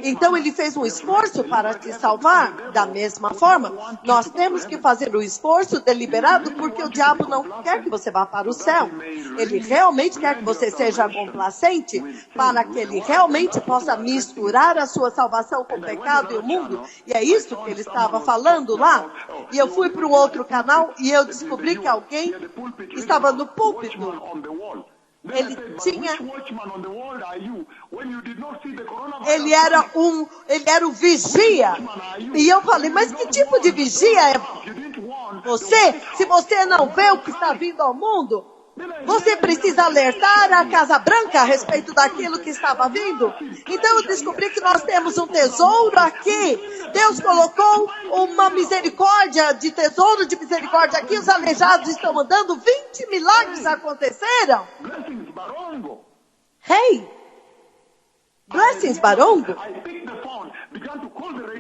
Speaker 2: então ele fez um esforço para te salvar. Da mesma forma, nós temos que fazer o esforço deliberado, porque o diabo não quer que você vá para o céu. Ele realmente quer que você seja complacente, para que ele realmente possa misturar a sua salvação com o pecado e o mundo. E é isso que ele estava falando lá. E eu fui para um outro canal e eu descobri que alguém estava no púlpito. Ele era o vigia. E eu falei, mas que tipo de vigia é você? Se você não vê o que está vindo ao mundo, você precisa alertar a Casa Branca a respeito daquilo que estava vindo. Então eu descobri que nós temos um tesouro aqui. Deus colocou uma misericórdia, tesouro de misericórdia aqui. Os aleijados estão andando, 20 milagres aconteceram. Hey! Blessings, Barongo.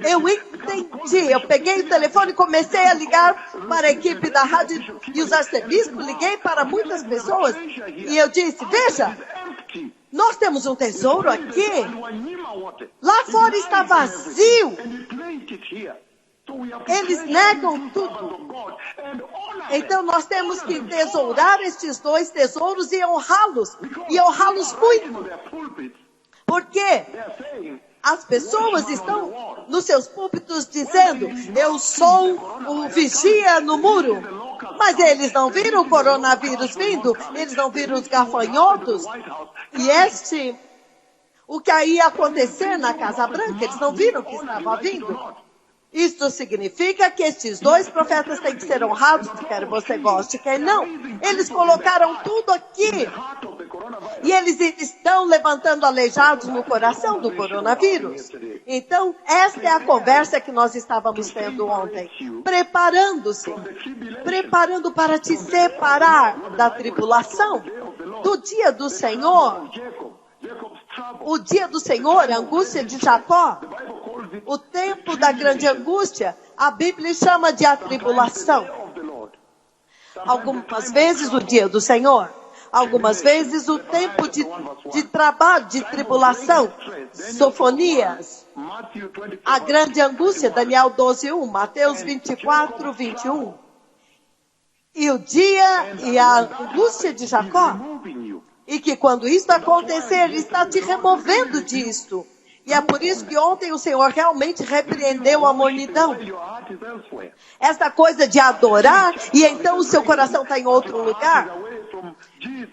Speaker 2: Eu entendi. Eu peguei o telefone e comecei a ligar para a equipe da rádio e os arcebispos. Liguei para muitas pessoas e eu disse, veja, Nós temos um tesouro aqui. Lá fora está vazio. Eles negam tudo. Então nós temos que tesourar estes dois tesouros e honrá-los. E honrá-los muito. Por quê? As pessoas estão nos seus púlpitos dizendo, eu sou o vigia no muro. Mas eles não viram o coronavírus vindo, eles não viram os gafanhotos. E o que aí ia acontecer na Casa Branca, eles não viram que estava vindo. Isto significa que estes dois profetas têm que ser honrados, quer você goste, quer não. Eles colocaram tudo aqui. E eles estão levantando aleijados no coração do coronavírus. Então, esta é a conversa que nós estávamos tendo ontem. Preparando-se. Preparando para te separar da tribulação. Do dia do Senhor. O dia do Senhor, a angústia de Jacó. O tempo da grande angústia, a Bíblia chama de atribulação. Algumas vezes o dia do Senhor. Algumas vezes o tempo de trabalho, de tribulação, sofonias, a grande angústia, Daniel 12:1, Mateus 24:21. E o dia e a angústia de Jacó. E que quando isso acontecer, ele está te removendo disto. E é por isso que ontem o Senhor realmente repreendeu a mornidão. Essa coisa de adorar e então o seu coração está em outro lugar.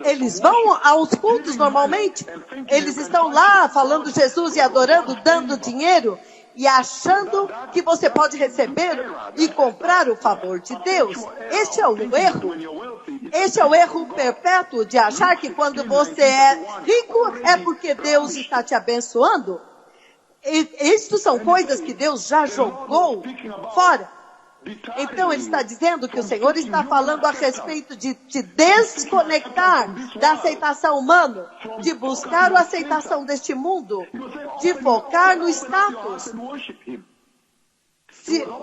Speaker 2: Eles vão aos cultos normalmente. Eles estão lá falando Jesus e adorando, dando dinheiro e achando que você pode receber e comprar o favor de Deus. Este é o erro. Este é o erro perpétuo de achar que quando você é rico é porque Deus está te abençoando. Isto são coisas que Deus já jogou fora. Então ele está dizendo que o Senhor está falando a respeito de te desconectar da aceitação humana, de buscar a aceitação deste mundo, de focar no status,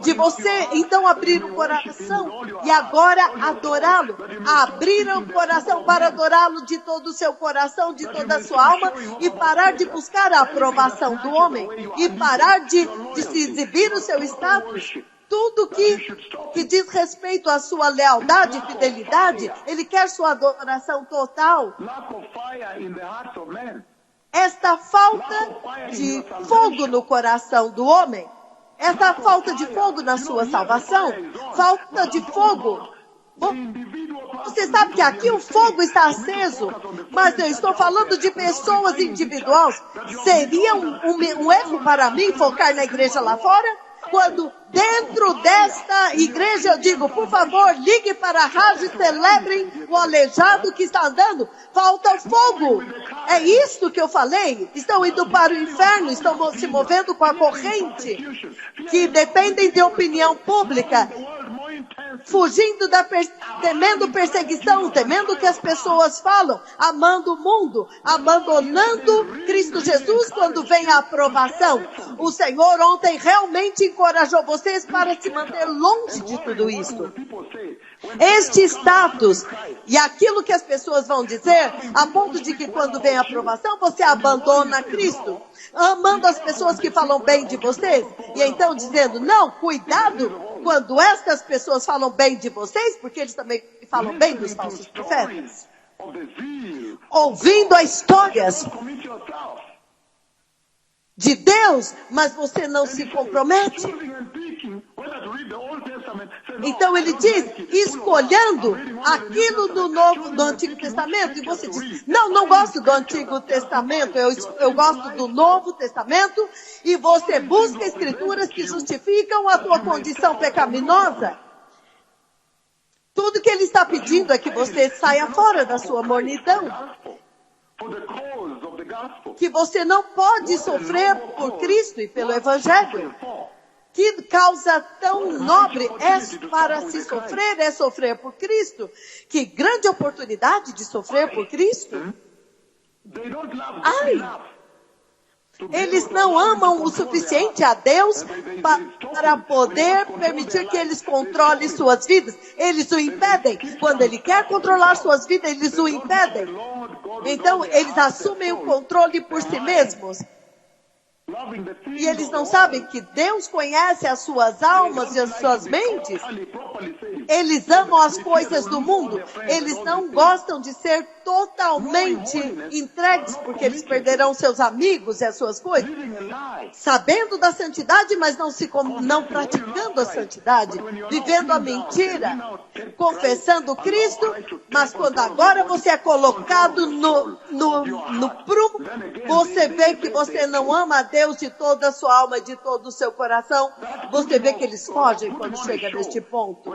Speaker 2: de você então abrir o coração e agora adorá-lo, abrir o coração para adorá-lo de todo o seu coração, de toda a sua alma e parar de buscar a aprovação do homem e parar de se exibir o seu status. Tudo que diz respeito à sua lealdade e fidelidade, ele quer sua adoração total. Esta falta de fogo no coração do homem, esta falta de fogo na sua salvação, falta de fogo. Você sabe que aqui o fogo está aceso, mas eu estou falando de pessoas individuais. Seria um erro para mim focar na igreja lá fora? Quando dentro desta igreja eu digo, por favor, ligue para a rádio e celebrem o aleijado que está andando. Falta o fogo. É isto que eu falei. Estão indo para o inferno, estão se movendo com a corrente, que dependem de opinião pública, fugindo temendo perseguição, temendo o que as pessoas falam, amando o mundo, abandonando Cristo Jesus quando vem a aprovação. O Senhor ontem realmente encorajou vocês para se manter longe de tudo isso. Este status e aquilo que as pessoas vão dizer, a ponto de que quando vem a aprovação, você abandona Cristo, amando as pessoas que falam bem de vocês, e então dizendo, não, cuidado quando estas pessoas falam bem de vocês, porque eles também falam bem dos falsos profetas. Ouvindo as histórias de Deus, mas você não se compromete. Então ele diz, escolhendo aquilo do Antigo Testamento, e você diz, não gosto do Antigo Testamento, eu gosto do Novo Testamento, e você busca escrituras que justificam a tua condição pecaminosa. Tudo que ele está pedindo é que você saia fora da sua mornidão. Que você não pode sofrer por Cristo e pelo Evangelho. Que causa tão nobre é sofrer por Cristo. Que grande oportunidade de sofrer por Cristo. Ai! Eles não amam o suficiente a Deus para poder permitir que eles controlem suas vidas. Eles o impedem. Quando Ele quer controlar suas vidas, eles o impedem. Então, eles assumem o controle por si mesmos. E eles não sabem que Deus conhece as suas almas e as suas mentes. Eles amam as coisas do mundo. Eles não gostam de ser totalmente entregues, porque eles perderão seus amigos e as suas coisas. Sabendo da santidade, mas não praticando a santidade. Vivendo a mentira. Confessando Cristo, mas quando agora você é colocado no prumo, você vê que você não ama a Deus de toda a sua alma, de todo o seu coração. Você vê que eles fogem quando chega neste ponto.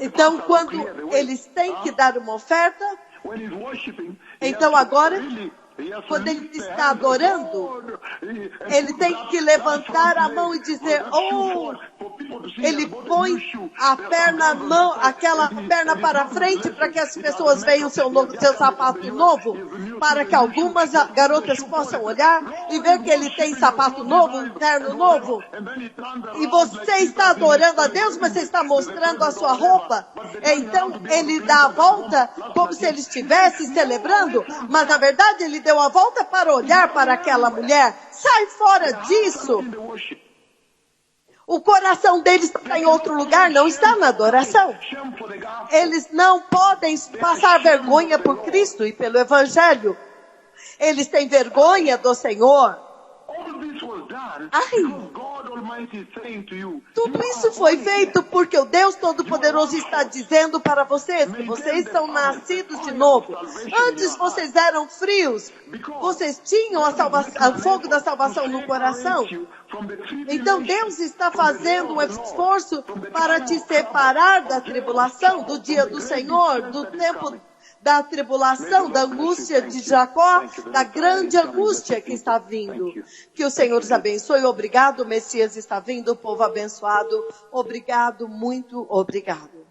Speaker 2: Então, quando eles têm que dar uma oferta, então agora, quando ele está adorando, ele tem que levantar a mão e dizer, oh, ele põe a perna, aquela perna para frente para que as pessoas vejam seu sapato novo, para que algumas garotas possam olhar e ver que ele tem sapato novo, um terno novo. E você está adorando a Deus, mas você está mostrando a sua roupa. Então ele dá a volta como se ele estivesse celebrando, mas na verdade ele deu a volta para olhar para aquela mulher. Sai fora disso. O coração deles está em outro lugar, não está na adoração. Eles não podem passar vergonha por Cristo e pelo Evangelho. Eles têm vergonha do Senhor. Ai, tudo isso foi feito porque o Deus Todo-Poderoso está dizendo para vocês que vocês são nascidos de novo. Antes vocês eram frios, vocês tinham o fogo da salvação no coração. Então Deus está fazendo um esforço para te separar da tribulação, do dia do Senhor, do tempo da tribulação, da angústia de Jacó, da grande angústia que está vindo. Que o Senhor os abençoe. Obrigado, o Messias está vindo, o povo abençoado. Obrigado, muito obrigado.